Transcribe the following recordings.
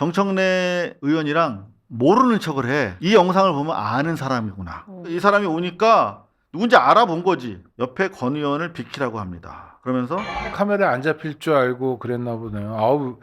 정청래 의원이랑 모르는 척을 해. 이 영상을 보면 아는 사람이구나. 이 사람이 오니까 누군지 알아본 거지. 옆에 권 의원을 비키라고 합니다. 그러면서 카메라에 안 잡힐 줄 알고 그랬나 보네요. 아우.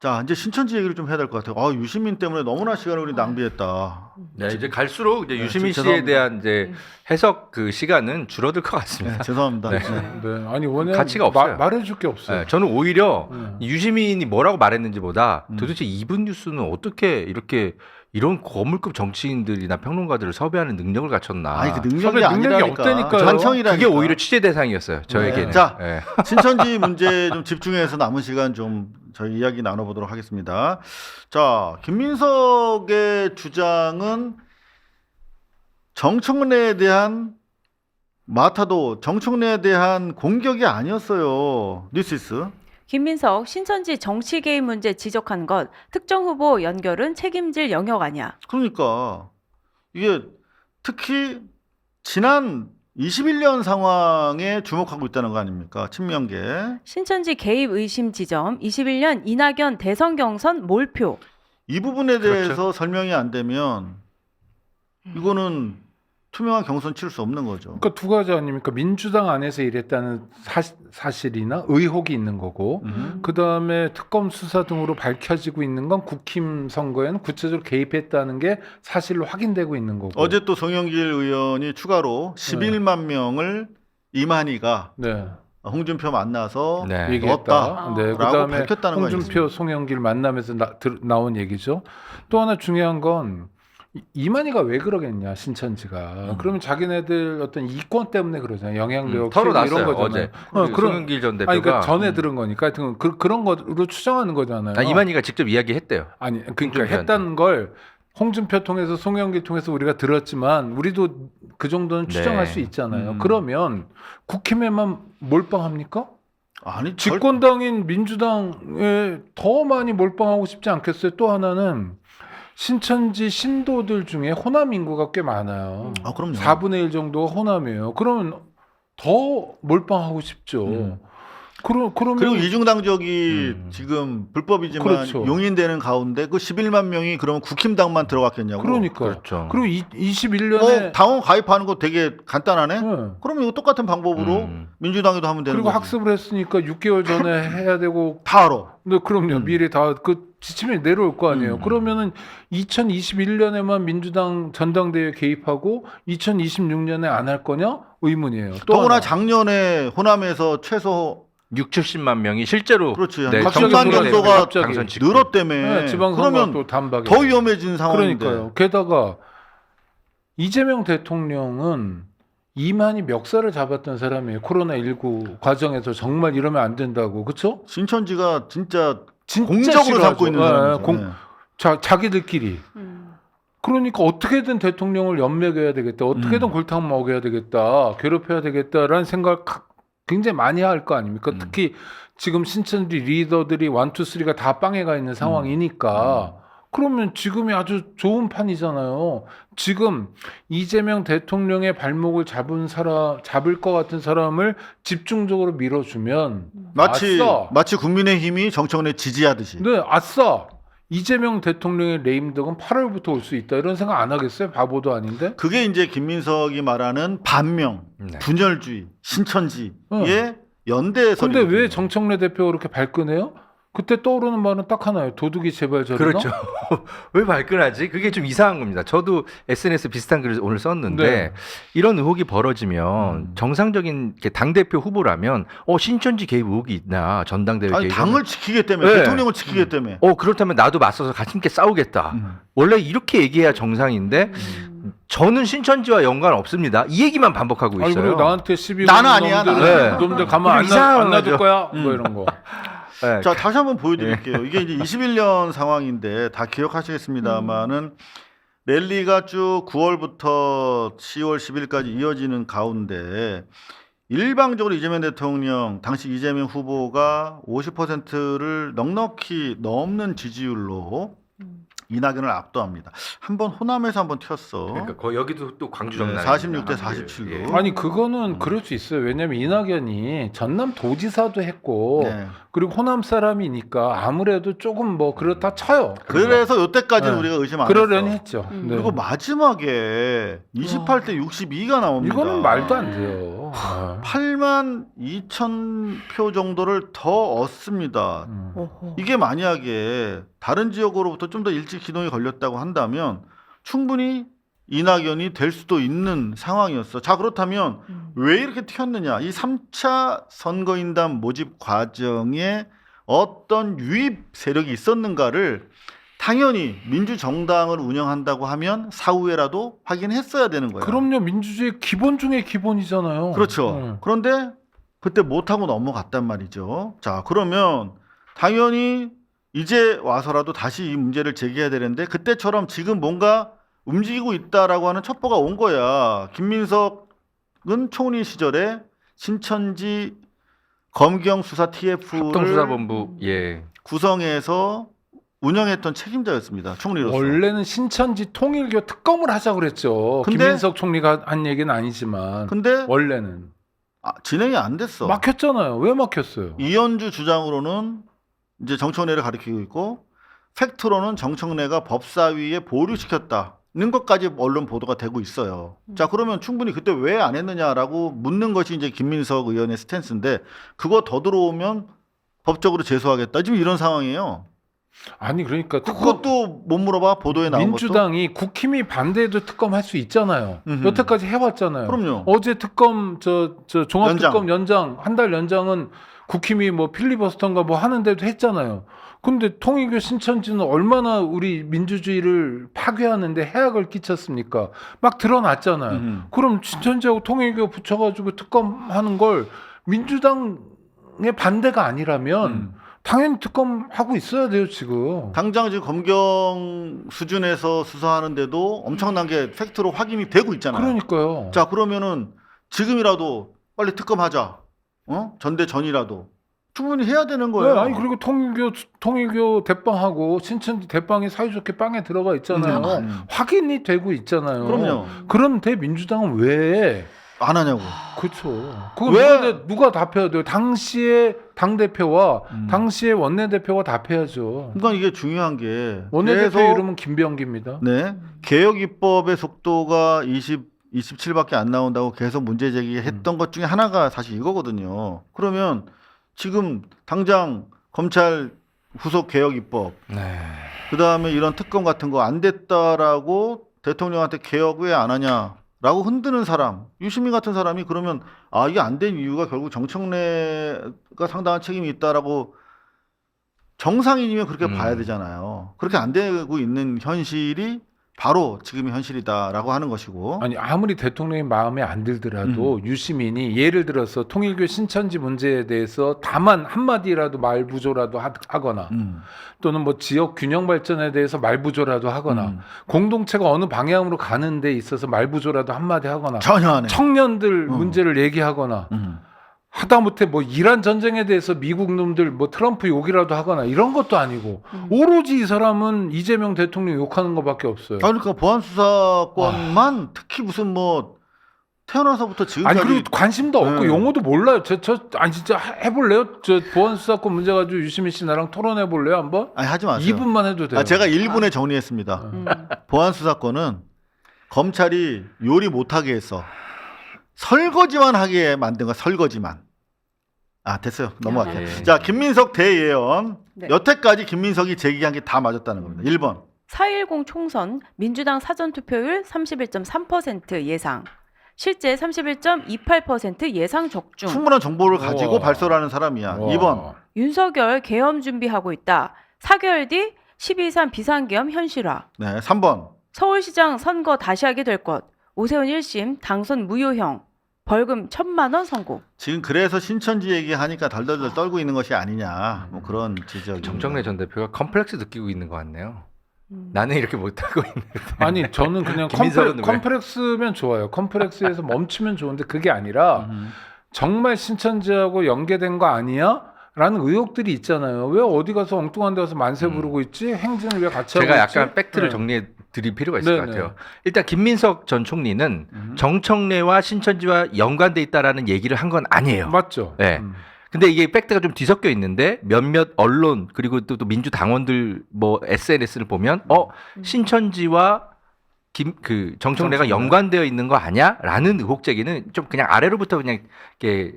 자, 이제 신천지 얘기를 좀 해야 될 것 같아요. 유시민 때문에 너무나 시간을 우리 낭비했다. 네, 이제 갈수록 이제 네, 유시민 씨에 죄송합니다. 대한 이제 해석 그 시간은 줄어들 것 같습니다. 네, 죄송합니다. 네. 네. 아니 원래 가치가 없어요. 말해줄 게 없어요. 네, 저는 오히려 네. 유시민이 뭐라고 말했는지보다 도대체 이분 뉴스는 어떻게 이렇게 이런 거물급 정치인들이나 평론가들을 섭외하는 능력을 갖췄나. 아니 그 능력이 섭외 능력이 아니라니까. 없다니까요. 관청이라니까. 그게 오히려 취재 대상이었어요. 저에게는. 네. 자, 네. 신천지 문제 좀 집중해서 남은 시간 좀 저희 이야기 나눠보도록 하겠습니다. 자, 김민석의 주장은 정청래에 대한 정청래에 대한 공격이 아니었어요. 뉴시스. 김민석 신천지 정치 개입 문제 지적한 것 특정 후보 연결은 책임질 영역 아니야. 그러니까 이게 특히 지난 21년 상황에 주목하고 있다는 거 아닙니까? 친명계. 신천지 개입 의심 지점 21년 이낙연 대선 경선 몰표. 이 부분에 그렇죠. 대해서 설명이 안 되면 이거는 투명한 경선 치를 수 없는 거죠. 그러니까 두 가지 아닙니까? 민주당 안에서 이랬다는 사실이나 의혹이 있는 거고, 그 다음에 특검 수사 등으로 밝혀지고 있는 건 국힘 선거에는 구체적으로 개입했다는 게 사실로 확인되고 있는 거고. 어제 또 송영길 의원이 추가로 11만 명을 이만희가 네. 홍준표 만나서 네. 얘기했다. 네. 라고 그다음에 밝혔다는 거 홍준표, 송영길 만나면서 나온 얘기죠. 또 하나 중요한 건 이만희가 왜 그러겠냐 신천지가. 그러면 자기네들 어떤 이권 때문에 그러잖아요. 영향력 털어놨어요 이런 거잖아요. 어제. 그런 송영길 전 대표가. 아니 그러니까 전에 들은 거니까 하여튼 그런 거로 추정하는 거잖아요. 이만희가 직접 이야기했대요. 아니 그러니까 홍준표한테. 했다는 걸 홍준표 통해서 송영길 통해서 우리가 들었지만 우리도 그 정도는 추정할 네. 수 있잖아요. 그러면 국힘에만 몰빵합니까? 아니 집권당인 민주당에 더 많이 몰빵하고 싶지 않겠어요? 또 하나는 신천지 신도들 중에 호남 인구가 꽤 많아요. 그럼요. 4분의 1 정도가 호남이에요. 그러면 더 몰빵하고 싶죠. 그러면 그리고 이중당적이 지금 불법이지만 그렇죠. 용인되는 가운데 그 11만 명이 그러면 국힘당만 들어갔겠냐고. 그러니까 그렇죠. 그리고 21년에 당원 가입하는 거 되게 간단하네. 네. 그러면 이거 똑같은 방법으로 민주당에도 하면 되는 그리고 거지. 학습을 했으니까 6개월 전에 해야 되고 다 알아. 네, 그럼요. 미리 다 그 지침이 내려올 거 아니에요. 음. 그러면은 2021년에만 민주당 전당대회 개입하고 2026년에 안 할 거냐? 의문이에요. 또 더구나 하나. 작년에 호남에서 최소 70만 명이 실제로 그렇지 네, 갑자기 정당 돌아다니고 정도가 갑자기 당선 직후. 늘었다며. 네, 지방선거 그러면 또 단박에 더 위험해진 상황인데. 그러니까요. 게다가 이재명 대통령은 이만희 멱살을 잡았던 사람이에요. 코로나19 과정에서 정말 이러면 안 된다고. 그렇죠? 신천지가 진짜 진짜 공적으로 싫어하죠. 삼고 있는 네, 사람이죠. 공- 네. 자기들끼리. 그러니까 어떻게든 대통령을 연맥해야 되겠다. 어떻게든 골탕 먹여야 되겠다. 괴롭혀야 되겠다라는 생각을 굉장히 많이 할 거 아닙니까? 특히 지금 신천지 리더들이 1, 2, 3가 다 빵에 가 있는 상황이니까 그러면 지금이 아주 좋은 판이잖아요. 지금 이재명 대통령의 발목을 잡을 것 같은 사람을 집중적으로 밀어주면 마치 국민의힘이 정청래 지지하듯이. 네, 아싸. 이재명 대통령의 레임덕은 8월부터 올 수 있다. 이런 생각 안 하겠어요? 바보도 아닌데. 그게 이제 김민석이 말하는 반명, 네. 분열주의, 신천지의 연대에서. 근데 왜 정청래 대표가 그렇게 발끈해요? 그때 떠오르는 말은 딱 하나예요. 도둑이 제발 저리나? 그렇죠. 왜 발끈하지? 그게 좀 이상한 겁니다. 저도 SNS 비슷한 글을 오늘 썼는데 네. 이런 의혹이 벌어지면 정상적인 당대표 후보라면 신천지 개입 의혹이 있나 전당대회 아니 개입 당을 지키겠다며, 네. 대통령을 지키겠다며. 그렇다면 나도 맞서서 같이 함께 싸우겠다. 원래 이렇게 얘기해야 정상인데 저는 신천지와 연관 없습니다. 이 얘기만 반복하고 있어요. 아니 그리고 나한테 시비 나는 거는 아니야, 놈들은 나는. 놈들 가만 이상한 안 놔둘 거죠. 거야? 뭐 이런 거. 네. 자, 다시 한번 보여드릴게요. 이게 이제 21년 상황인데 다 기억하시겠습니다만은 랠리가 쭉 9월부터 10월 10일까지 이어지는 가운데 일방적으로 이재명 대통령, 당시 이재명 후보가 50%를 넉넉히 넘는 지지율로 이낙연을 압도합니다. 한번 호남에서 한번 튀었어. 그러니까 거의 여기도 또 광주 정당 46대 47로. 아니 그거는 그럴 수 있어요. 왜냐하면 이낙연이 전남 도지사도 했고 네. 그리고 호남 사람이니까 아무래도 조금 뭐 그렇다 쳐요. 그래서 요때까지는 네. 우리가 의심 안 그러려니 했어. 했죠. 음. 네. 그리고 마지막에 28대 62가 나옵니다. 이거는 말도 안 돼요. 아. 8만 2천 표 정도를 더 얻습니다. 오호. 이게 만약에 다른 지역으로부터 좀 더 일찍 기동이 걸렸다고 한다면 충분히 이낙연이 될 수도 있는 상황이었어. 자, 그렇다면 왜 이렇게 튀었느냐? 이 3차 선거인단 모집 과정에 어떤 유입 세력이 있었는가를 당연히 민주정당을 운영한다고 하면 사후에라도 확인했어야 되는 거예요. 그럼요. 민주주의 기본 중에 기본이잖아요. 그렇죠. 그런데 그때 못하고 넘어갔단 말이죠. 자, 그러면 당연히 이제 와서라도 다시 이 문제를 제기해야 되는데 그때처럼 지금 뭔가 움직이고 있다라고 하는 첩보가 온 거야. 김민석은 총리 시절에 신천지 검경 수사 TF를 합동수사본부 예. 구성해서 운영했던 책임자였습니다. 총리로서. 원래는 신천지 통일교 특검을 하자 그랬죠. 근데- 김민석 총리가 한 얘기는 아니지만 근데 원래는 진행이 안 됐어. 막혔잖아요. 왜 막혔어요? 이현주 주장으로는 이제 정청래를 가리키고 있고 팩트로는 정청래가 법사위에 보류시켰다는 것까지 언론 보도가 되고 있어요. 자, 그러면 충분히 그때 왜 안 했느냐라고 묻는 것이 이제 김민석 의원의 스탠스인데 그거 더 들어오면 법적으로 제소하겠다. 지금 이런 상황이에요. 아니 그러니까 그것도 못 물어봐. 보도에 나온 민주당이 국힘이 반대해도 특검 할 수 있잖아요. 음흠. 여태까지 해왔잖아요. 그럼요. 어제 특검 저 종합특검 연장 한 달 연장은 국힘이 뭐 필리버스터인가 뭐 하는데도 했잖아요. 근데 통일교 신천지는 얼마나 우리 민주주의를 파괴하는데 해악을 끼쳤습니까? 막 드러났잖아요. 것도. 그럼 신천지하고 통일교 붙여가지고 특검하는 걸 민주당의 반대가 아니라면 당연히 특검하고 있어야 돼요 지금. 당장 지금 검경 수준에서 수사하는데도 엄청난 게 팩트로 확인이 되고 있잖아요. 그러니까요. 자, 그러면은 지금이라도 빨리 특검하자. 전대 전이라도 충분히 해야 되는 거예요. 네, 아니 그리고 통일교 대빵하고 신천지 대빵이 사이좋게 빵에 들어가 있잖아요. 확인이 되고 있잖아요. 그럼요. 그런데 민주당은 왜? 안 하냐고. 그렇죠. 그걸 왜? 누가 답해야 돼요? 당시의 당 대표와 당시의 원내 대표가 답해야죠. 그러니까 이게 중요한 게 원내 대표 그래서 이름은 김병기입니다. 네, 개혁 입법의 속도가 27밖에 안 나온다고 계속 문제 제기했던 것 중에 하나가 사실 이거거든요. 그러면 지금 당장 검찰 후속 개혁 입법, 네. 그 다음에 이런 특검 같은 거 안 됐다라고 대통령한테 개혁 왜 안 하냐라고 흔드는 사람, 유시민 같은 사람이 그러면 이게 안 된 이유가 결국 정청래가 상당한 책임이 있다라고 정상인이면 그렇게 봐야 되잖아요. 그렇게 안 되고 있는 현실이 바로 지금의 현실이다라고 하는 것이고. 아니 아무리 대통령이 마음에 안 들더라도 유시민이 예를 들어서 통일교 신천지 문제에 대해서 다만 한마디라도 말부조라도 하거나 또는 뭐 지역 균형 발전에 대해서 말부조라도 하거나 공동체가 어느 방향으로 가는 데 있어서 말부조라도 한마디 하거나 전혀 안 해. 청년들 문제를 얘기하거나 하다못해 뭐 이란 전쟁에 대해서 미국 놈들 뭐 트럼프 욕이라도 하거나 이런 것도 아니고 오로지 이 사람은 이재명 대통령 욕하는 것밖에 없어요. 그러니까 보안 수사권만 특히 무슨 뭐 태어나서부터 지금까지 아니 그리고 관심도 없고 네. 용어도 몰라요. 아니 진짜 해볼래요? 저 보안 수사권 문제 가지고 유시민 씨 나랑 토론해 볼래요 한번? 아니 하지 마세요. 2분만 해도 돼요. 제가 1분에 정리했습니다. 보안 수사권은 검찰이 요리 못하게 해서 설거지만 하게 만든 거. 설거지만. 됐어요. 넘어갈게요. 네. 자, 김민석 대예언. 네. 여태까지 김민석이 제기한 게 다 맞았다는 겁니다. 1번. 4.10 총선 민주당 사전투표율 31.3% 예상. 실제 31.28% 예상 적중. 충분한 정보를 가지고 우와. 발설하는 사람이야. 와. 2번. 윤석열 계엄 준비하고 있다. 4개월 뒤 12.3 비상계엄 현실화. 네, 3번. 서울시장 선거 다시 하게 될 것. 오세훈 1심 당선 무효형. 벌금 1,000만 원 선고. 지금 그래서 신천지 얘기하니까 덜덜덜 떨고 있는 것이 아니냐. 뭐 그런 지적이. 정청래 전 대표가 컴플렉스 느끼고 있는 것 같네요. 나는 이렇게 못하고 있는데. 아니 저는 그냥 김민석은 왜? 컴플렉스면 좋아요. 컴플렉스에서 멈추면 좋은데 그게 아니라 정말 신천지하고 연계된 거 아니야? 라는 의혹들이 있잖아요. 왜 어디 가서 엉뚱한 데 가서 만세 부르고 있지? 행진을 왜 같이 하고 제가 있지? 약간 팩트를 네. 정리해 드릴 필요가 있을 것 네네. 같아요. 일단 김민석 전 총리는 정청래와 신천지와 연관돼 있다라는 얘기를 한 건 아니에요. 맞죠? 네. 근데 이게 팩트가 좀 뒤섞여 있는데 몇몇 언론 그리고 또 민주당원들 뭐 SNS를 보면 신천지와 정청래가 정청래. 연관되어 있는 거 아니야?라는 의혹 제기는 좀 그냥 아래로부터 그냥 이렇게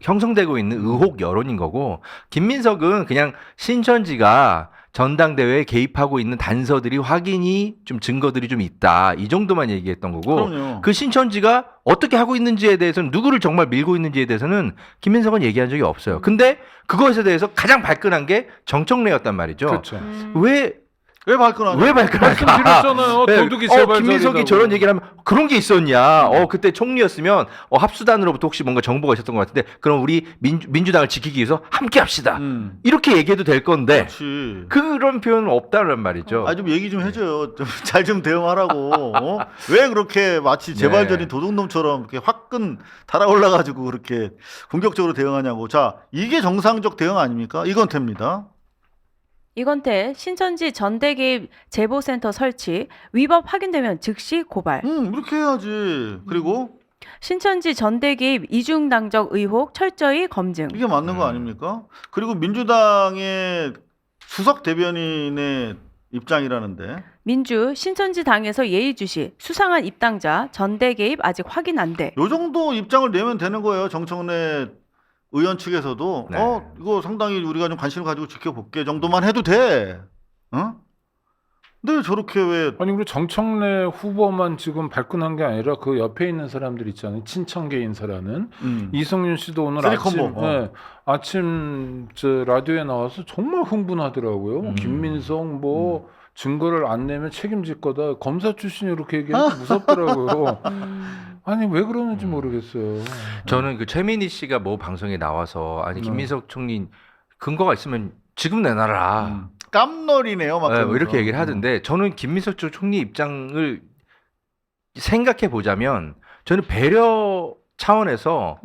형성되고 있는 의혹 여론인 거고 김민석은 그냥 신천지가 전당대회에 개입하고 있는 단서들이 확인이 좀 증거들이 좀 있다 이 정도만 얘기했던 거고 그럼요. 그 신천지가 어떻게 하고 있는지에 대해서는 누구를 정말 밀고 있는지에 대해서는 김민석은 얘기한 적이 없어요. 근데 그것에 대해서 가장 발끈한 게 정청래였단 말이죠. 그렇죠. 왜 발끈하냐? 왜 발끈할까? 말씀드렸잖아요. 도둑이 세발 김민석이 저런 얘기를 하면 그런 게 있었냐? 그때 총리였으면 합수단으로부터 혹시 뭔가 정보가 있었던 것 같은데 그럼 우리 민주당을 지키기 위해서 함께 합시다. 이렇게 얘기해도 될 건데 그렇지. 그런 표현은 없다는 말이죠. 아, 좀 얘기 좀 해줘요. 잘 좀 대응하라고. 왜 그렇게 마치 재발견인 도둑놈처럼 이렇게 화끈 달아올라가지고 그렇게 공격적으로 대응하냐고. 자, 이게 정상적 대응 아닙니까? 이건 됩니다. 이건태 신천지 전대 개입 제보센터 설치 위법 확인되면 즉시 고발. 이렇게 해야지. 그리고 신천지 전대 개입 이중당적 의혹 철저히 검증. 이게 맞는 거 아닙니까? 그리고 민주당의 수석 대변인의 입장이라는데 민주 신천지 당에서 예의주시 수상한 입당자 전대 개입 아직 확인 안 돼. 요 정도 입장을 내면 되는 거예요. 정청래 의원 측에서도 네. 이거 상당히 우리가 좀 관심을 가지고 지켜볼게 정도만 해도 돼. 근데 저렇게 왜 아니 그리고 정청래 후보만 지금 발끈한 게 아니라 그 옆에 있는 사람들 있잖아요. 친청계 인사라는 이성윤 씨도 오늘 쓰리콤보. 아침 저 라디오에 나와서 정말 흥분하더라고요. 김민석 뭐 증거를 안 내면 책임질 거다. 검사 출신이 이렇게 얘기하니까 무섭더라고요. 아니 왜 그러는지 모르겠어요. 저는 그 최민희 씨가 뭐 방송에 나와서 아니 김민석 총리 근거가 있으면 지금 내놔라. 깜놀이네요. 막 뭐 그러면서. 이렇게 얘기를 하던데 저는 김민석 총리 입장을 생각해 보자면 저는 배려 차원에서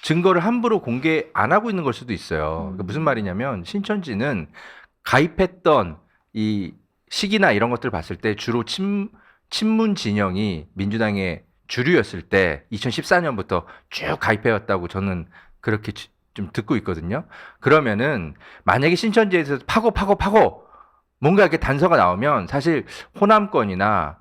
증거를 함부로 공개 안 하고 있는 걸 수도 있어요. 그러니까 무슨 말이냐면 신천지는 가입했던 이 시기나 이런 것들을 봤을 때 주로 친문 진영이 민주당의 주류였을 때 2014년부터 쭉 가입해왔다고 저는 그렇게 좀 듣고 있거든요. 그러면은 만약에 신천지에서 파고 뭔가 이렇게 단서가 나오면 사실 호남권이나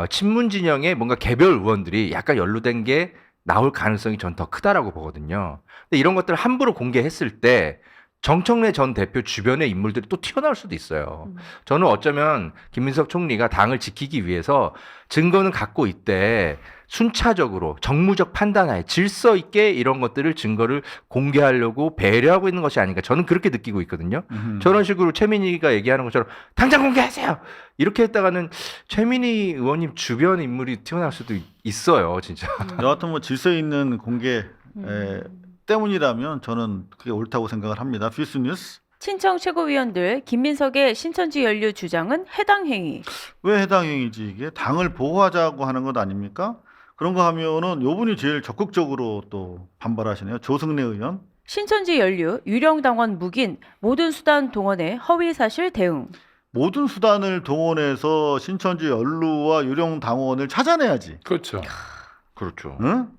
친문 진영의 뭔가 개별 의원들이 약간 연루된 게 나올 가능성이 전 더 크다라고 보거든요. 근데 이런 것들을 함부로 공개했을 때 정청래 전 대표 주변의 인물들이 또 튀어나올 수도 있어요. 저는 어쩌면 김민석 총리가 당을 지키기 위해서 증거는 갖고 있대. 순차적으로 정무적 판단하에 질서 있게 이런 것들을 증거를 공개하려고 배려하고 있는 것이 아닌가 저는 그렇게 느끼고 있거든요. 저런 식으로 최민희가 얘기하는 것처럼 당장 공개하세요. 이렇게 했다가는 최민희 의원님 주변 인물이 튀어나올 수도 있어요. 진짜. 여하튼 뭐 질서 있는 공개 때문이라면 저는 그게 옳다고 생각을 합니다. 뷰스 뉴스. 친청 최고위원들 김민석의 신천지 연류 주장은 해당 행위. 왜 해당 행위지 이게? 당을 보호하자고 하는 것 아닙니까? 그런 거 하면은 요분이 제일 적극적으로 또 반발하시네요. 조승래 의원. 신천지 연류 유령당원 묵인 모든 수단 동원해 허위사실 대응. 모든 수단을 동원해서 신천지 연루와 유령 당원을 찾아내야지. 그렇죠. 그렇죠. 응?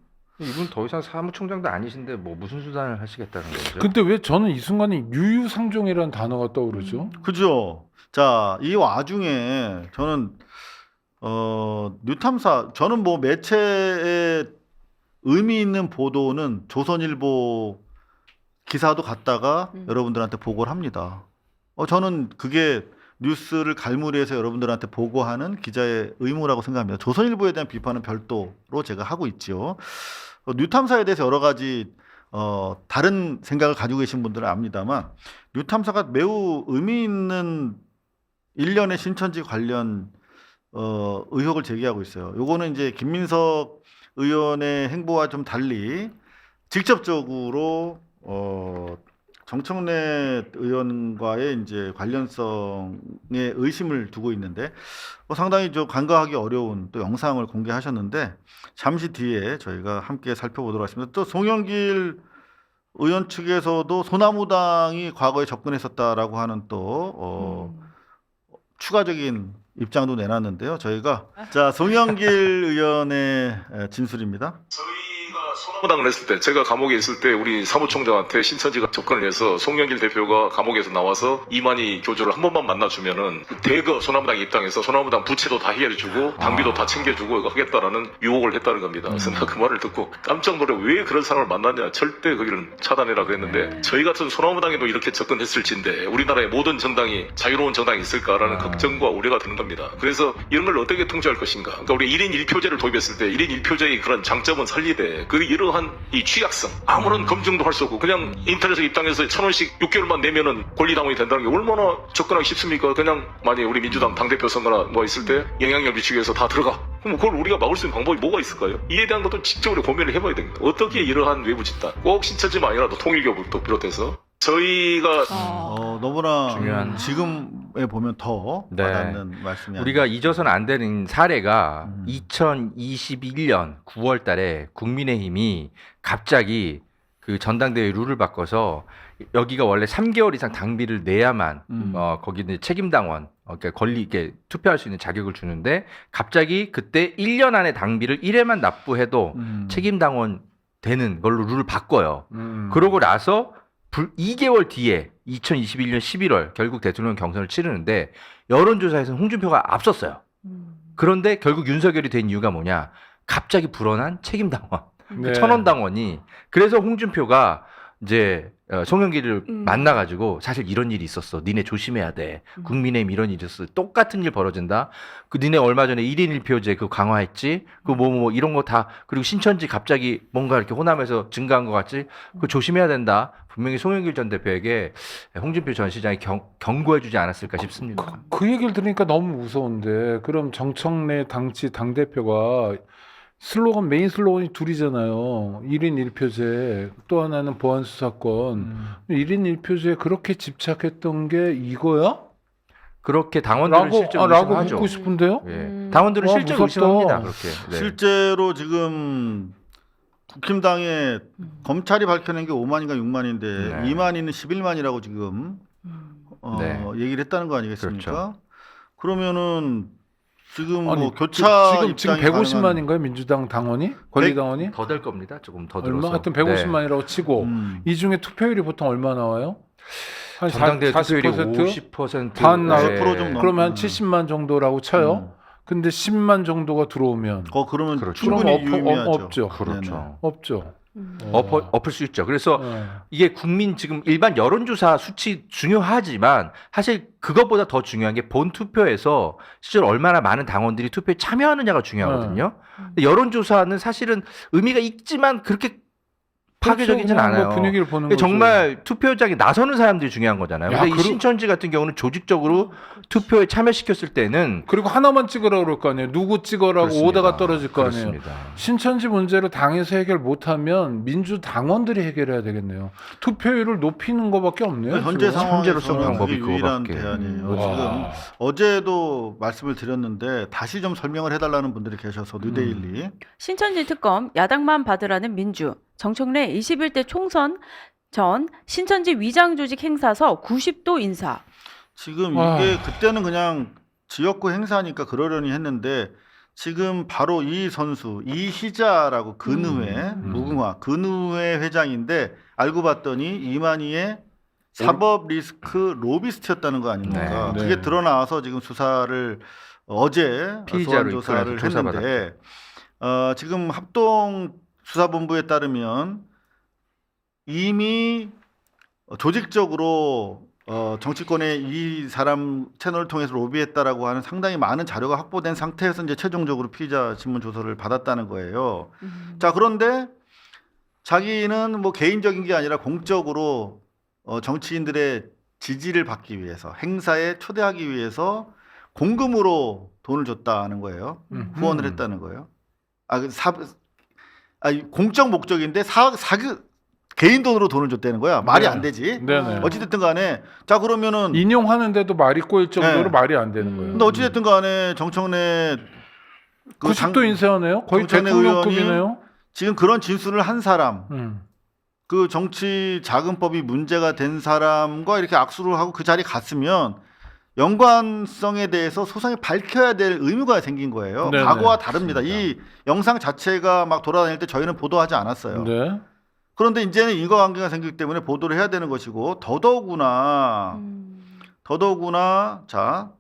이분 더 이상 사무총장도 아니신데 뭐 무슨 수단을 하시겠다는 거죠? 근데 왜 저는 이 순간에 유유상종이라는 단어가 떠오르죠? 그죠? 자, 이 와중에 저는 뉴탐사 저는 뭐 매체에 의미 있는 보도는 조선일보 기사도 갖다가 여러분들한테 보고를 합니다. 저는 그게 뉴스를 갈무리해서 여러분들한테 보고하는 기자의 의무라고 생각합니다. 조선일보에 대한 비판은 별도로 제가 하고 있지요. 뉴탐사에 대해서 여러 가지 다른 생각을 가지고 계신 분들은 압니다만 뉴탐사가 매우 의미 있는 일련의 신천지 관련 의혹을 제기하고 있어요. 요거는 이제 김민석 의원의 행보와 좀 달리 직접적으로 정청래 의원과의 이제 관련성에 의심을 두고 있는데 상당히 좀 간과하기 어려운 또 영상을 공개하셨는데 잠시 뒤에 저희가 함께 살펴보도록 하겠습니다. 또 송영길 의원 측에서도 소나무당이 과거에 접근했었다라고 하는 또 추가적인 입장도 내놨는데요. 저희가 자 송영길 의원의 진술입니다. 저희가 소나무당을 했을 때, 제가 감옥에 있을 때 우리 사무총장한테 신천지가 접근을 해서 송영길 대표가 감옥에서 나와서 이만희 교주를 한 번만 만나주면은 대거 소나무당 입당해서 소나무당 부채도 다 해결해주고 당비도 다 챙겨주고 이거 하겠다라는 유혹을 했다는 겁니다. 그래서 내가 그 말을 듣고 깜짝 놀래, 왜 그런 사람을 만났냐, 절대 거기는 차단해라 그랬는데 저희 같은 소나무당에도 이렇게 접근했을진데 우리나라의 모든 정당이 자유로운 정당이 있을까라는 걱정과 우려가 드는 겁니다. 그래서 이런 걸 어떻게 통제할 것인가. 그러니까 우리 1인 1표제를 도입했을 때 1인 1표제의 그런 장점은 살리되 그 이러한 이 취약성, 아무런 검증도 할 수 없고 그냥 인터넷에 입당해서 1,000원씩 6개월만 내면은 권리당원이 된다는 게 얼마나 접근하기 쉽습니까? 그냥 만약에 우리 민주당 당대표 선거나 뭐 있을 때 영향력 미치기 위해서 다 들어가. 그럼 그걸 우리가 막을 수 있는 방법이 뭐가 있을까요? 이에 대한 것도 직접으로 고민을 해봐야 됩니다. 어떻게 이러한 외부 집단, 꼭 신천지만 아니라도 통일교부터 비롯해서 저희가 너무나 중요한- 지금에 보면 더 네. 와닿는 말씀이 우리가 아닙니까? 잊어서는 안 되는 사례가 2021년 9월 달에 국민의힘이 갑자기 그 전당대회 룰을 바꿔서 여기가 원래 3개월 이상 당비를 내야만 거기는 책임당원 그러니까 권리 있게 투표할 수 있는 자격을 주는데 갑자기 그때 1년 안에 당비를 1회만 납부해도 책임당원 되는 걸로 룰을 바꿔요. 그러고 나서 2개월 뒤에 2021년 11월 결국 대통령 경선을 치르는데 여론조사에서는 홍준표가 앞섰어요. 그런데 결국 윤석열이 된 이유가 뭐냐? 갑자기 불어난 책임당원, 네. 천원당원이 그래서 홍준표가 이제 송영길을 만나가지고 사실 이런 일이 있었어. 니네 조심해야 돼. 국민의힘 이런 일이 있었어. 똑같은 일 벌어진다. 그 니네 얼마 전에 1인 1표제 그거 강화했지. 그 뭐 이런 거 다 그리고 신천지 갑자기 뭔가 이렇게 호남에서 증가한 것 같지. 그거 조심해야 된다. 분명히 송영길 전 대표에게 홍준표 전 시장이 경고해주지 않았을까 싶습니다. 그 얘기를 들으니까 너무 무서운데 그럼 정청래 당대표가 메인 슬로건이 둘이잖아요. 1인 1표제, 또 하나는 보안수사권. 1인 1표제에 그렇게 집착했던 게 이거야? 그렇게 당원들은 실제 라고 의심하죠. 묻고 싶은데요? 예. 당원들은 와, 실제로 무섭다. 의심합니다. 그렇게. 네. 실제로 지금 국힘당에 검찰이 밝혀낸 게 5만인가 6만인데 네. 2만이는 11만이라고 지금 네. 얘기를 했다는 거 아니겠습니까? 그렇죠. 그러면은 지금 아니, 뭐 교차 지금 입장이 150만인가요? 민주당 당원이? 권리당원이? 더 될 겁니다. 조금 더 얼마? 들어서. 하여튼 150만이라고 치고 이 중에 투표율이 보통 얼마 나와요? 한 전당대회 40%? 투표율이 50% 반 나와요? 50% 좀 넘- 그러면 한 70만 정도라고 쳐요. 근데 10만 정도가 들어오면 그러면 그렇죠. 충분히 그럼 유의미하죠. 없죠. 그렇죠. 없죠. 엎을 수 있죠. 그래서 네. 이게 국민 지금 일반 여론조사 수치 중요하지만 사실 그것보다 더 중요한 게 본 투표에서 실제로 얼마나 많은 당원들이 투표에 참여하느냐가 중요하거든요. 근데 여론조사는 사실은 의미가 있지만 그렇게 파괴적이진 그렇죠. 그냥 않아요. 뭐 분위기를 보는 근데 거죠. 정말 투표장에 나서는 사람들이 중요한 거잖아요. 야, 근데 이 신천지 같은 경우는 조직적으로 투표에 참여시켰을 때는 그리고 하나만 찍으라고 그럴 거 아니에요. 누구 찍으라고 그렇습니다. 오다가 떨어질 거 아니에요. 그렇습니다. 신천지 문제를 당에서 해결 못하면 민주당원들이 해결해야 되겠네요. 투표율을 높이는 것밖에 없네요. 현재 지금. 현재로서 상황에서는 방법이 그게 유일한 그거밖에. 대안이에요. 와. 지금 어제도 말씀을 드렸는데 다시 좀 설명을 해달라는 분들이 계셔서 뉴데일리 신천지 특검 야당만 받으라는 민주. 정청래 21대 총선 전 신천지 위장 조직 행사서 90도 인사. 지금 와. 이게 그때는 그냥 지역구 행사니까 그러려니 했는데 지금 바로 이 선수 이희자라고 근의회 무궁화 근의회 회장인데 알고 봤더니 이만희의 사법 리스크 로비스트였다는 거 아닙니까? 네. 그게 네. 드러나와서 지금 수사를 어제 피의자로 소환 조사를 입건해서 했는데 지금 합동 수사본부에 따르면 이미 조직적으로 정치권에 이 사람 채널을 통해서 로비했다라고 하는 상당히 많은 자료가 확보된 상태에서 이제 최종적으로 피의자 신문 조서를 받았다는 거예요. 자, 그런데 자기는 뭐 개인적인 게 아니라 공적으로 정치인들의 지지를 받기 위해서 행사에 초대하기 위해서 공금으로 돈을 줬다는 거예요. 후원을 했다는 거예요. 공적 목적인데 개인 돈으로 돈을 줬다는 거야. 말이 네. 안 되지. 네네. 어찌됐든 간에 자 그러면은 인용하는데도 말이 꼬일 정도로 네. 말이 안 되는 거예요. 근데 어찌됐든 간에 정청래 90도 인쇄하네요. 거의 정청래 대통령급이네요. 지금 그런 진술을 한 사람 음. 그 정치 자금법이 문제가 된 사람과 이렇게 악수를 하고 그 자리에 갔으면 연관성에 대해서 소상히 밝혀야 될 의무가 생긴 거예요. 네네. 과거와 다릅니다. 이 영상 자체가 막 돌아다닐 때 저희는 보도하지 않았어요. 네. 그런데 이제는 인과관계가 생기기 때문에 보도를 해야 되는 것이고 더더구나 자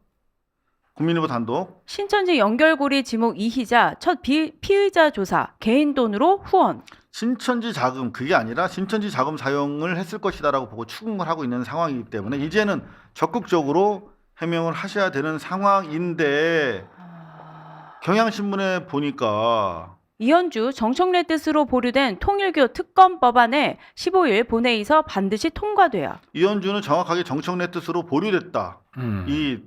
국민일보 단독 신천지 연결고리 지목 이희자 첫 피의자 조사 개인 돈으로 후원. 신천지 자금 그게 아니라 신천지 자금 사용을 했을 것이다라고 보고 추궁을 하고 있는 상황이기 때문에 이제는 적극적으로 해명을 하셔야 되는 상황인데 경향신문에 보니까 이현주 정청래 뜻으로 보류된 통일교 특검 법안에 15일 본회의에서 반드시 통과돼야. 이현주는 정확하게 정청래 뜻으로 보류됐다. 음. 이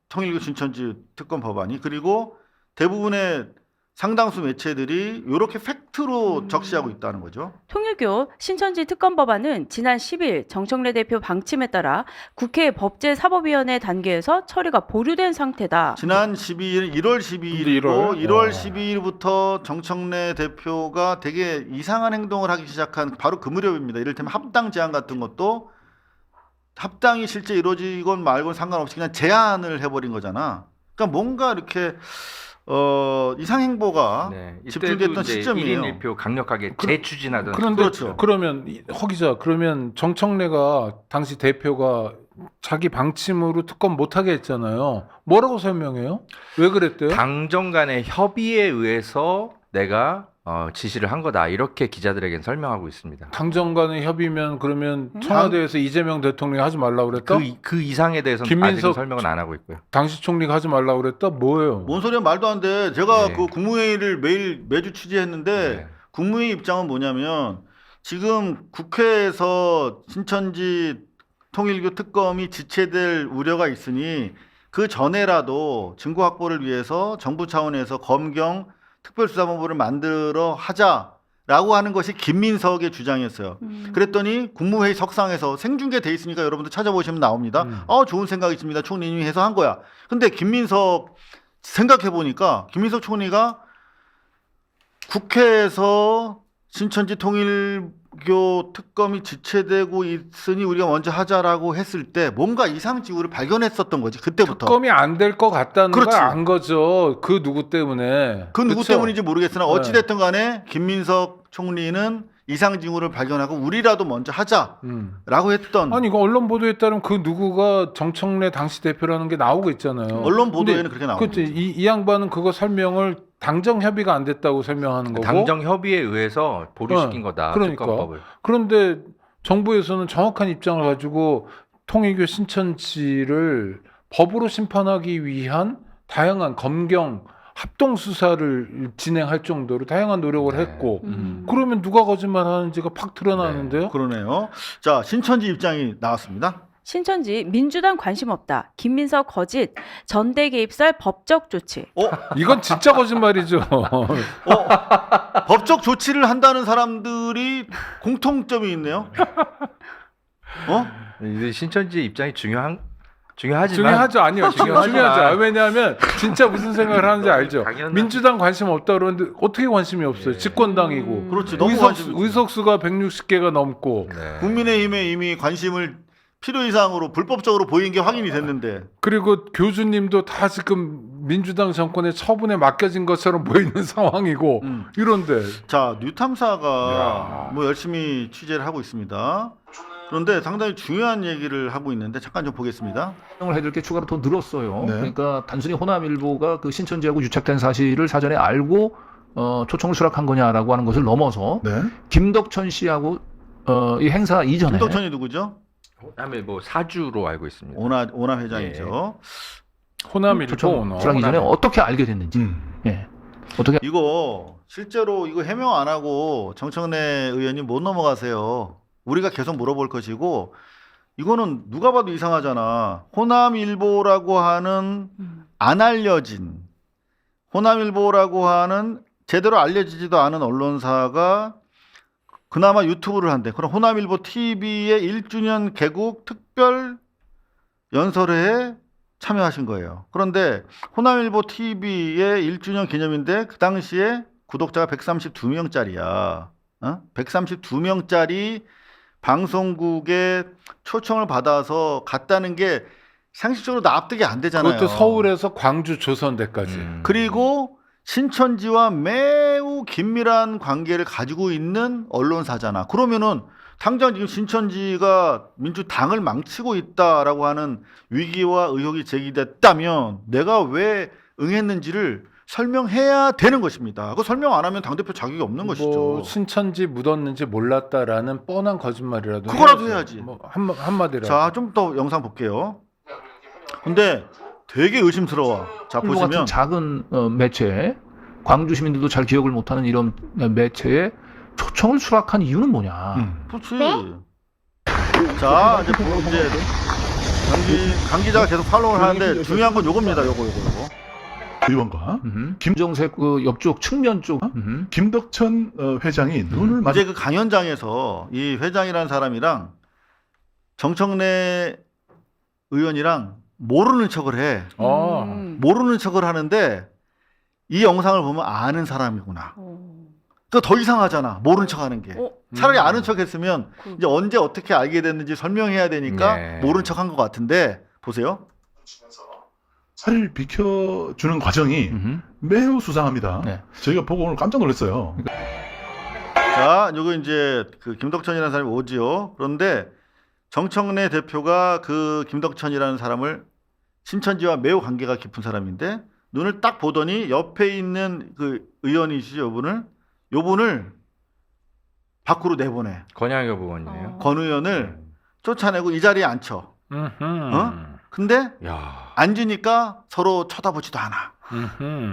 통일교 신천지 특검 법안이 그리고 대부분의 상당수 매체들이 이렇게 팩트로 적시하고 있다는 거죠. 통일교 신천지 특검 법안은 지난 10일 정청래 대표 방침에 따라 국회 법제사법위원회 단계에서 처리가 보류된 상태다. 지난 12일 1월 12일이고 1월 12일부터 정청래 대표가 되게 이상한 행동을 하기 시작한 바로 그 무렵입니다. 이를테면 합당 제안 같은 것도 합당이 실제 이루어지건 말건 상관없이 그냥 제안을 해버린 거잖아. 그러니까 뭔가 이렇게 이상 행보가 집중됐던 시점이에요. 1인 1표 강력하게 재추진하던. 그런데 그렇죠. 그러면 허 기자 그러면 정청래가 당시 대표가 자기 방침으로 특검 못하게 했잖아요. 뭐라고 설명해요? 왜 그랬대요? 당정 간의 협의에 의해서 내가 지시를 한 거다. 이렇게 기자들에겐 설명하고 있습니다. 당정 간의 협의면 그러면 청와대에서 이재명 대통령이 하지 말라고 그랬다? 그 이상에 대해서는 김민석 아직은 설명은 안 하고 있고요. 당시 총리가 하지 말라고 그랬다? 뭐예요? 뭔 소리야 말도 안 돼. 제가 네. 그 국무회의를 매주 취재했는데 네. 국무회의 입장은 뭐냐면 지금 국회에서 신천지 통일교 특검이 지체될 우려가 있으니 그 전에라도 증거 확보를 위해서 정부 차원에서 검경 특별수사본부를 만들어 하자라고 하는 것이 김민석의 주장이었어요. 그랬더니 국무회의 석상에서 생중계 돼 있으니까 여러분들 찾아보시면 나옵니다. 좋은 생각이 있습니다. 총리님이 해서 한 거야. 근데 김민석 생각해 보니까 김민석 총리가 국회에서 신천지 통일교 특검이 지체되고 있으니 우리가 먼저 하자라고 했을 때 뭔가 이상 징후를 발견했었던 거지. 그때부터. 특검이 안 될 것 같다는 걸 그렇지. 안 거죠. 그 누구 때문에. 그 누구 그쵸? 때문인지 모르겠으나 어찌됐든 간에 김민석 총리는 이상 징후를 발견하고 우리라도 먼저 하자라고 했던 아니 이거 언론 보도에 따르면 그 누구가 정청래 당시 대표라는 게 나오고 있잖아요. 언론 보도에는 그렇게 나오고 그렇지. 이 양반은 그거 설명을 당정 협의가 안 됐다고 설명하는 거고. 당정 협의에 의해서 보류시킨 거다. 그러니까. 특검법을. 그런데 정부에서는 정확한 입장을 가지고 통일교 신천지를 법으로 심판하기 위한 다양한 검경 합동 수사를 진행할 정도로 다양한 노력을 네. 했고 그러면 누가 거짓말하는지가 팍 드러나는데요. 그러네요. 자, 신천지 입장이 나왔습니다. 신천지 민주당 관심 없다. 김민석 거짓 전대 개입설 법적 조치. 이건 진짜 거짓말이죠. 법적 조치를 한다는 사람들이 공통점이 있네요. 이제 신천지 입장이 중요하지만 중요하죠. 아니요. 중요하지만. 중요하죠. 왜냐하면 진짜 무슨 생각을 하는지 알죠. 당연한- 민주당 관심 없다 그러는데 어떻게 관심이 없어요. 예. 집권당이고. 그렇지. 너무 관심이 있지. 의석수가 160개가 넘고 네. 국민의힘에 이미 관심을 필요 이상으로 불법적으로 보인 게 확인이 됐는데 그리고 교주님도 다 지금 민주당 정권의 처분에 맡겨진 것처럼 보이는 상황이고 이런데 자, 뉴탐사가 야. 뭐 열심히 취재를 하고 있습니다. 그런데 상당히 중요한 얘기를 하고 있는데 잠깐 좀 보겠습니다. 설명을 해줄 게 추가로 더 늘었어요. 네. 그러니까 단순히 호남일보가 그 신천지하고 유착된 사실을 사전에 알고 초청을 수락한 거냐라고 하는 것을 넘어서 네. 김덕천 씨하고 이 행사 이전에 김덕천이 누구죠? 그다음에 뭐 사주로 알고 있습니다. 오남 회장이죠. 호남일보 초청 오너. 수락 이전에 어떻게 알게 됐는지 예. 어떻게 이거 실제로 이거 해명 안 하고 정청래 의원이 못 넘어가세요. 우리가 계속 물어볼 것이고 이거는 누가 봐도 이상하잖아. 호남일보라고 하는 안 알려진 호남일보라고 하는 제대로 알려지지도 않은 언론사가 그나마 유튜브를 한대. 그럼 호남일보 TV의 1주년 개국 특별 연설회에 참여하신 거예요. 그런데 호남일보 TV의 1주년 기념인데 그 당시에 구독자가 132명짜리야. 132명짜리 방송국에 초청을 받아서 갔다는 게 상식적으로 납득이 안 되잖아요. 그것도 서울에서 광주 조선대까지. 그리고 신천지와 매우 긴밀한 관계를 가지고 있는 언론사잖아. 그러면은 당장 지금 신천지가 민주당을 망치고 있다라고 하는 위기와 의혹이 제기됐다면 내가 왜 응했는지를 설명해야 되는 것입니다. 그 설명 안 하면 당대표 자격이 없는 것이죠. 뭐 신천지 묻었는지 몰랐다라는 뻔한 거짓말이라도 그거라도 해야지. 뭐 한마디라도. 자, 좀 더 영상 볼게요. 근데 되게 의심스러워. 자, 일본 같은 보시면 작은 매체, 광주 시민들도 잘 기억을 못하는 이런 매체에 초청을 수락한 이유는 뭐냐? 그렇지. 자, 이제 강 기자가 계속 팔로우를 하는데 중요한 건 요겁니다. 요거. 의원과 김정색 그 옆쪽 측면 쪽 김덕천 회장이 눈을 맞 이제 그 강연장에서 이 회장이라는 사람이랑 정청래 의원이랑 모르는 척을 해. 모르는 척을 하는데 이 영상을 보면 아는 사람이구나. 또 더 이상하잖아. 모르는 척하는 게. 차라리 아는 척했으면 이제 언제 어떻게 알게 됐는지 설명해야 되니까 네. 모르는 척한 것 같은데 보세요. 살을 비켜주는 과정이 매우 수상합니다. 네. 저희가 보고 오늘 깜짝 놀랐어요. 자, 요거 이제 그 김덕천이라는 사람이 오지요. 그런데 정청래 대표가 그 김덕천이라는 사람을 신천지와 매우 관계가 깊은 사람인데 눈을 딱 보더니 옆에 있는 그 의원이시죠, 요분을 밖으로 내보내. 권양엽 의원이네요. 권 의원을 쫓아내고 이 자리에 앉혀. 근데 야. 앉으니까 서로 쳐다보지도 않아.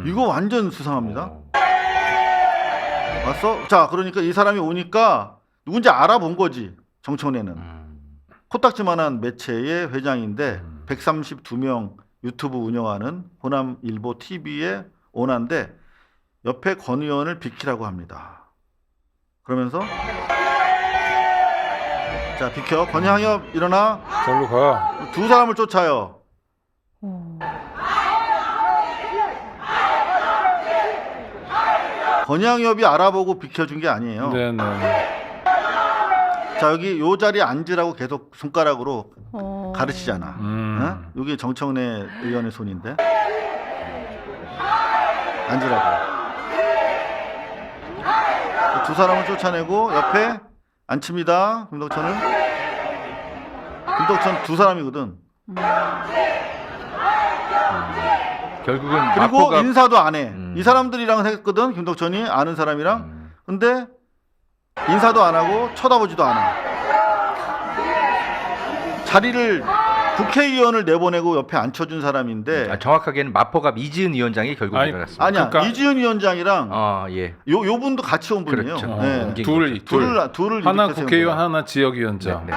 이거 완전 수상합니다. 왔어? 자, 그러니까 이 사람이 오니까 누군지 알아본 거지. 정청래는. 코딱지만한 매체의 회장인데 132명 유튜브 운영하는 호남일보 TV의 오너인데 옆에 권 의원을 비키라고 합니다. 그러면서 자, 비켜. 권양엽 일어나. 절로 가. 두 사람을 쫓아요. 권양엽이 알아보고 비켜준 게 아니에요. 네네. 자, 여기 요 자리에 앉으라고 계속 손가락으로 가르치잖아. 여기 정청래 의원의 손인데 앉으라고. 두 사람을 쫓아내고 옆에 앉힙니다. 김덕천 두 사람이거든. 결국은 그리고 마포가 인사도 안 해. 이 사람들이랑 했거든. 김덕천이 아는 사람이랑. 근데 인사도 안 하고 쳐다보지도 않아. 자리를 국회의원을 내보내고 옆에 앉혀준 사람인데 정확하게는 마포갑 이지은 위원장이 결국 아니, 일어났습니다. 아니야. 그러니까- 이지은 위원장이랑 예. 요 분도 같이 온 분이에요. 그렇죠. 네. 둘. 둘을 하나 이렇게 세운 국회의원, 거야. 하나 지역위원장. 네,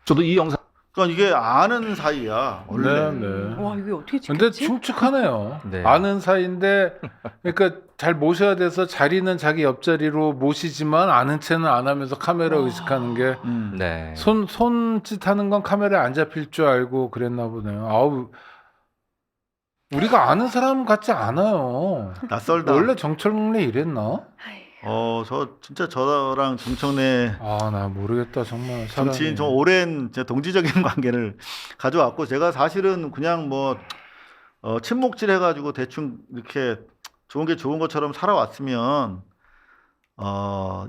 저도 이 영상 그러니까 이게 아는 사이야. 원래. 네. 와, 이게 어떻게 근데 찍혔지? 축축하네요. 네. 아는 사이인데, 그러니까 잘 모셔야 돼서 자리는 자기 옆자리로 모시지만 아는 체는 안 하면서 카메라 의식하는 게 네. 손짓하는 건 카메라에 안 잡힐 줄 알고 그랬나 보네요. 아우, 우리가 아는 사람 같지 않아요. 낯설다. 원래 정철래 이랬나? 진짜 저랑 정청래 아, 나 모르겠다 정말. 정치인 사람이. 좀 오랜 동지적인 관계를 가져왔고 제가 사실은 그냥 뭐 친목질 해가지고 대충 이렇게 좋은 게 좋은 것처럼 살아왔으면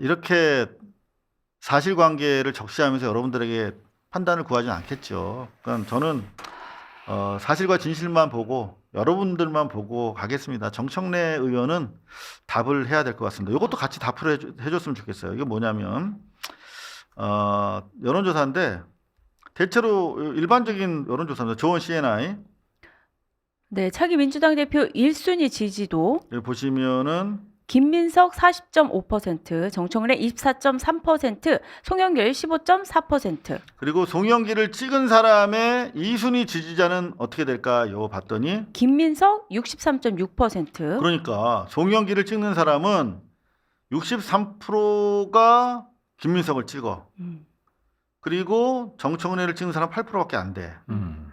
이렇게 사실관계를 적시하면서 여러분들에게 판단을 구하진 않겠죠. 그러니까 저는 사실과 진실만 보고 여러분들만 보고 가겠습니다. 정청래 의원은 답을 해야 될 것 같습니다. 이것도 같이 답을 해줬으면 좋겠어요. 이게 뭐냐면 여론조사인데 대체로 일반적인 여론조사입니다. 조원 CNI 네, 차기 민주당 대표 1순위 지지도 여기 보시면은 김민석 40.5%, 정청래 24.3%, 송영길 15.4%. 그리고 송영길을 찍은 사람의 2순위 지지자는 어떻게 될까요? 봤더니 김민석 63.6%. 그러니까 송영길을 찍는 사람은 63%가 김민석을 찍어. 그리고 정청래를 찍는 사람 8%밖에 안 돼.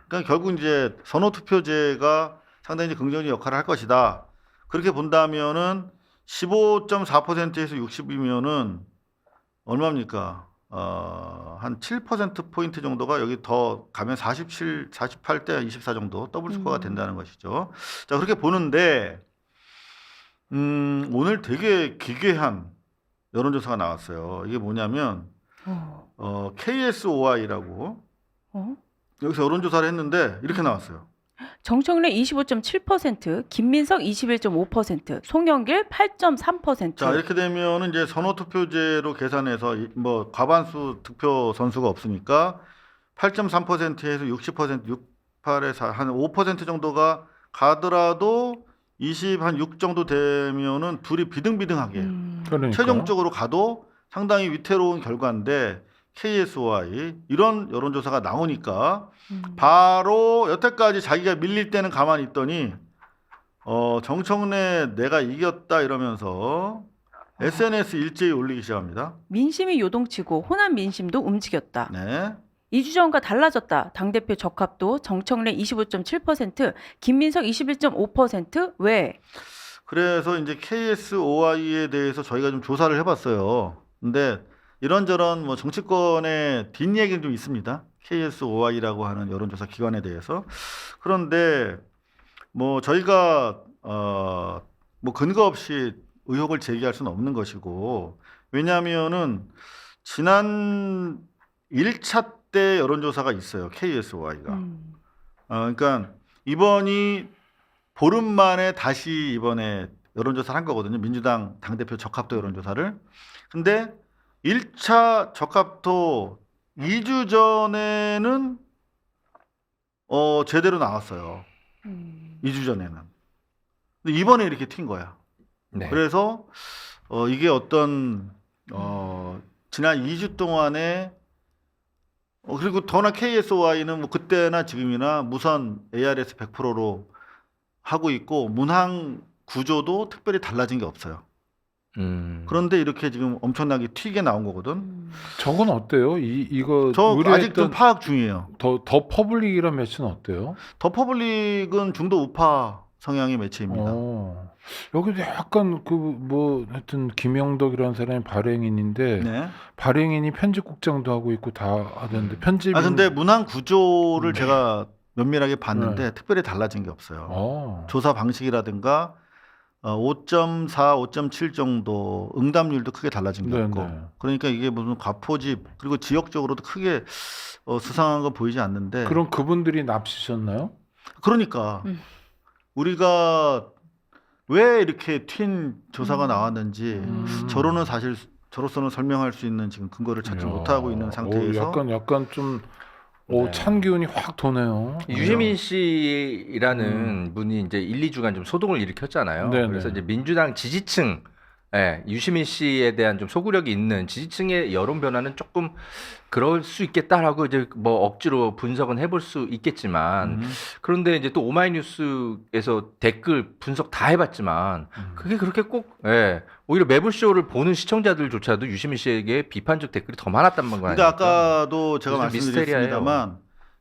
그러니까 결국 이제 선호투표제가 상당히 긍정적인 역할을 할 것이다. 그렇게 본다면은 15.4%에서 60이면은 얼마입니까? 한 7%포인트 정도가 여기 더 가면 48대 24 정도 더블 스코어가 된다는 것이죠. 자, 그렇게 보는데, 오늘 되게 기괴한 여론조사가 나왔어요. 이게 뭐냐면, KSOI라고 어? 여기서 여론조사를 했는데 이렇게 나왔어요. 정청래 25.7%, 김민석 21.5%, 송영길 8.3%. 자, 이렇게 되면은 이제 선호투표제로 계산해서 뭐 과반수 득표 선수가 없으니까 8.3%에서 60%, 68에서 한 5% 정도가 가더라도 26 정도 되면은 둘이 비등비등하게 그러니까. 최종적으로 가도 상당히 위태로운 결과인데 KSOI 이런 여론조사가 나오니까 바로 여태까지 자기가 밀릴 때는 가만히 있더니 정청래 내가 이겼다 이러면서 SNS 일제히 올리기 시작합니다. 민심이 요동치고 호남 민심도 움직였다. 네. 2주 전과 달라졌다. 당대표 적합도 정청래 25.7%, 김민석 21.5%. 왜? 그래서 이제 KSOI에 대해서 저희가 좀 조사를 해봤어요. 근데 이런저런 뭐 정치권의 뒷얘기는 좀 있습니다. KSOI라고 하는 여론조사 기관에 대해서. 그런데 뭐 저희가 뭐 근거 없이 의혹을 제기할 수는 없는 것이고, 왜냐하면은 지난 1차 때 여론조사가 있어요. KSOI가. 그러니까 이번이 보름 만에 다시 이번에 여론조사를 한 거거든요. 민주당 당대표 적합도 여론조사를. 근데 1차 적합도 2주 전에는 제대로 나왔어요. 2주 전에는. 근데 이번에 이렇게 튄 거야. 네. 그래서 이게 어떤 지난 2주 동안에 그리고 더나 KSOI는 뭐 그때나 지금이나 무선 ARS 100%로 하고 있고 문항 구조도 특별히 달라진 게 없어요. 그런데 이렇게 지금 엄청나게 튀게 나온 거거든. 저건 어때요? 이거 저 아직 좀 의뢰했던 파악 중이에요. 더 퍼블릭이란 매체는 어때요? 더 퍼블릭은 중도 우파 성향의 매체입니다. 여기도 약간 그 뭐 하여튼 김영덕이라는 사람이 발행인인데 네. 발행인이 편집국장도 하고 있고 다 하던데 편집. 근데 문항 구조를 제가 면밀하게 봤는데 특별히 달라진 게 없어요. 조사 방식이라든가 5.4, 5.7 정도 응답률도 크게 달라진 게 없고. 그러니까 이게 무슨 과포집 그리고 지역적으로도 크게 수상한 거 보이지 않는데. 그럼 그분들이 납치셨나요? 그러니까 우리가 왜 이렇게 튄 조사가 나왔는지 저로서는 설명할 수 있는 지금 근거를 찾지 못하고 있는 상태에서 약간 좀 네. 찬 기운이 확 도네요. 유시민 씨라는 분이 이제 1, 2주간 좀 소동을 일으켰잖아요. 네네. 그래서 이제 민주당 지지층, 유시민 씨에 대한 좀 소구력이 있는 지지층의 여론 변화는 조금 그럴 수 있겠다라고 이제 뭐 억지로 분석은 해볼 수 있겠지만, 그런데 이제 또 오마이뉴스에서 댓글 분석 다 해봤지만 그게 그렇게 꼭 오히려 매불쇼를 보는 시청자들조차도 유시민 씨에게 비판적 댓글이 더 많았단 말이에요. 근데 아까도 제가 요즘 말씀드렸습니다만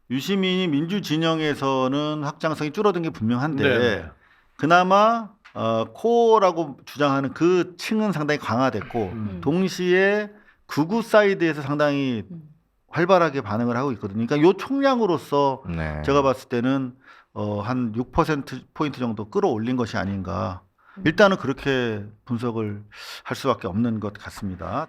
유시민이 민주 진영에서는 확장성이 줄어든 게 분명한데 그나마 코어라고 주장하는 그 층은 상당히 강화됐고 동시에 극우 사이드에서 상당히 활발하게 반응을 하고 있거든요. 그러니까 요 총량으로서 제가 봤을 때는 한 6%포인트 정도 끌어올린 것이 아닌가. 일단은 그렇게 분석을 할 수밖에 없는 것 같습니다.